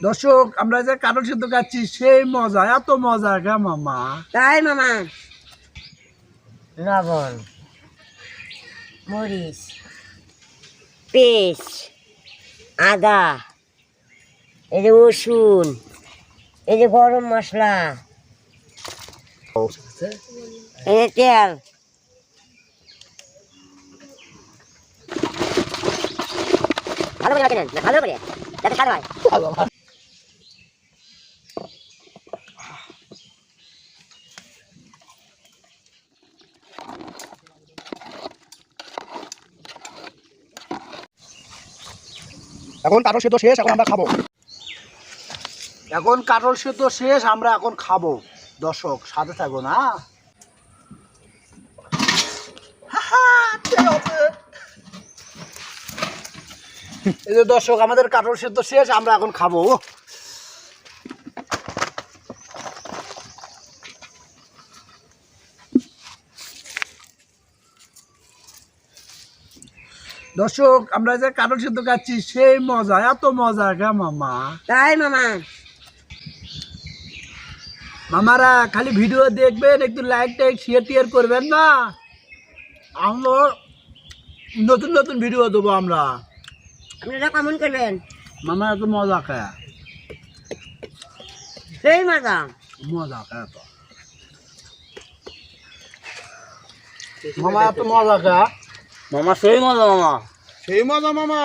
দর্শক আমরা যে কাঁঠাল সিদ্ধ খাচ্ছি সেই মজা, এত মজা কে মামা। তাই মামা, লবণ, মরিচ, পেস্ট, আদা, এই যে রসুন, এই যে গরম মশলা, এই যে তেল, ভালো করে রাখেন, ভালো করে যাতে স্বাদ হয়। এখন কাঁঠাল সিদ্ধ শেষ, এখন আমরা খাবো। এখন কাঁঠাল সিদ্ধ শেষ, আমরা এখন খাবো। দর্শক সাথে থাকো না। এই যে দর্শক আমাদের কাঁঠাল সিদ্ধ শেষ, আমরা এখন খাবো। দর্শক আমরা যে কাঁঠাল সিদ্ধ খাচ্ছি সেই মজা, এত মজা কে মামা। তাই মামা, মামারা খালি ভিডিও দেখবেন, একটু লাইক টাইক শেয়ার টিয়ার করবেন না। আমরা নতুন নতুন ভিডিও দেবো আমরা। আপনারা কমেন্ট করবেন। মামা এত মজা খায়, সেই মজা, মজা খায় তো মামা, এত মজা খায় মামা, সেই মজা মামা, সেই মজা মামা।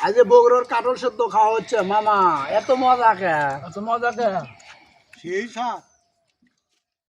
আজ বগুড়ার কাঁঠাল সেদ্ধ খাওয়া হচ্ছে মামা, এত মজা খায়, এত মজা খায়, সেই স্বাদ।